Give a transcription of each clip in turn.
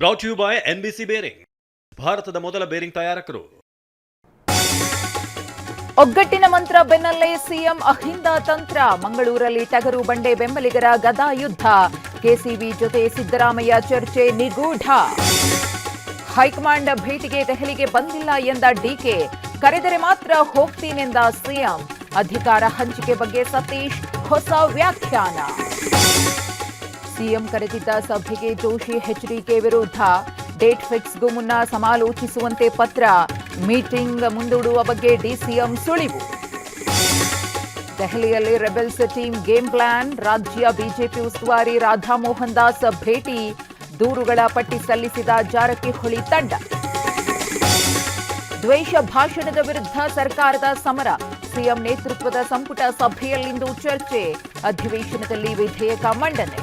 Brought you by NBC bearing, ಭಾರತದ ಮೊದಲ bearing ತಯಾರಕರು. ಒಗ್ಗಟ್ಟಿನ ಮಂತ್ರ ಬೆನ್ನಲ್ಲೇ ಸಿಎಂ ಅಹಿಂದ ತಂತ್ರ. ಮಂಗಳೂರಲ್ಲಿ ಟಗರು ಬಂಡೆ ಬೆಂಬಲಿಗರ ಗದಾ ಯುದ್ಧ. ಕೆಸಿವಿ ಜೊತೆ ಸಿದ್ದರಾಮಯ್ಯ ಚರ್ಚೆ ನಿಗೂಢ. ಹೈಕಮಾಂಡ್ ಭೇಟಿಗೆ ದೆಹಲಿಗೆ ಬಂದಿಲ್ಲ ಎಂದ ಡಿಕೆ. ಕರೆದರೆ ಮಾತ್ರ ಹೋಗ್ತೀನೆಂದ ಸಿಎಂ. ಅಧಿಕಾರ ಹಂಚಿಕೆ ಬಗ್ಗೆ ಸತೀಶ್ ಹೊಸ ವ್ಯಾಖ್ಯಾನ. ಸಿಎಂ ಕರೆದಿದ್ದ ಸಭೆಗೆ ಜೋಶಿ ಎಚ್ಡಿಕೆ ವಿರುದ್ಧ. ಡೇಟ್ ಫಿಕ್ಸ್ಗೂ ಮುನ್ನ ಸಮಾಲೋಚಿಸುವಂತೆ ಪತ್ರ. ಮೀಟಿಂಗ್ ಮುಂದೂಡುವ ಬಗ್ಗೆ ಡಿಸಿಎಂ ಸುಳಿವು. ದೆಹಲಿಯಲ್ಲಿ ರೆಬೆಲ್ಸ್ ಟೀಮ್ ಗೇಮ್ ಪ್ಲಾನ್. ರಾಜ್ಯ ಬಿಜೆಪಿ ಉಸ್ತುವಾರಿ ರಾಧಾ ಮೋಹನ್ ದಾಸ್ ಭೇಟಿ. ದೂರುಗಳ ಪಟ್ಟಿ ಸಲ್ಲಿಸಿದ ಜಾರಕಿಹೊಳಿ ತಂಡ. ದ್ವೇಷ ಭಾಷಣದ ವಿರುದ್ಧ ಸರ್ಕಾರದ ಸಮರ. ಸಿಎಂ ನೇತೃತ್ವದ ಸಂಪುಟ ಸಭೆಯಲ್ಲಿಂದು ಚರ್ಚೆ. ಅಧಿವೇಶನದಲ್ಲಿ ವಿಧೇಯಕ ಮಂಡನೆ.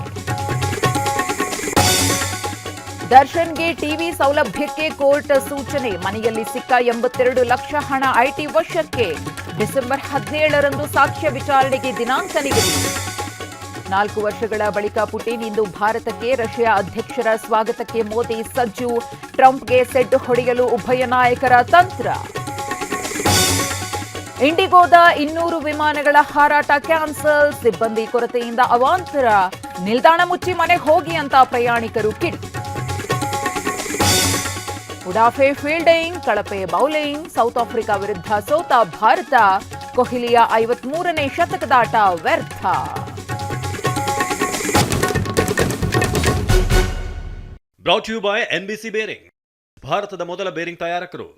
ದರ್ಶನ್ಗೆ ಟಿವಿ ಸೌಲಭ್ಯಕ್ಕೆ ಕೋರ್ಟ್ ಸೂಚನೆ. ಮನೆಯಲ್ಲಿ ಸಿಕ್ಕ 82 ಲಕ್ಷ ಹಣ ಐಟಿ ವಶಕ್ಕೆ. ಡಿಸೆಂಬರ್ 17ರಂದು ಸಾಕ್ಷ್ಯ ವಿಚಾರಣೆಗೆ ದಿನಾಂಕ ನಿಗದಿ. 4 ವರ್ಷಗಳ ಬಳಿಕ ಪುಟಿನ್ ಇಂದು ಭಾರತಕ್ಕೆ. ರಷ್ಯಾ ಅಧ್ಯಕ್ಷರ ಸ್ವಾಗತಕ್ಕೆ ಮೋದಿ ಸಜ್ಜು. ಟ್ರಂಪ್ಗೆ ಸೆಡ್ ಹೊಡೆಯಲು ಉಭಯ ನಾಯಕರ ತಂತ್ರ. ಇಂಡಿಗೋದ 200 ವಿಮಾನಗಳ ಹಾರಾಟ ಕ್ಯಾನ್ಸಲ್. ಸಿಬ್ಬಂದಿ ಕೊರತೆಯಿಂದ ಅವಾಂತರ. ನಿಲ್ದಾಣ ಮುಚ್ಚಿ ಮನೆ ಹೋಗಿ ಅಂತ ಪ್ರಯಾಣಿಕರು ಕಿಡಿ. ಉಡಾಫೆ ಫೀಲ್ಡಿಂಗ್, ಕಳಪೆ ಬೌಲಿಂಗ್. ಸೌತ್ ಆಫ್ರಿಕಾ ವಿರುದ್ಧ ಸೋತ ಭಾರತ. ಕೊಹ್ಲಿಯ 53ನೇ ಶತಕದಾಟ ವ್ಯರ್ಥ. Brought you by NBC bearing, ಭಾರತದ ಮೊದಲ ಬೇರಿಂಗ್ ತಯಾರಕರು.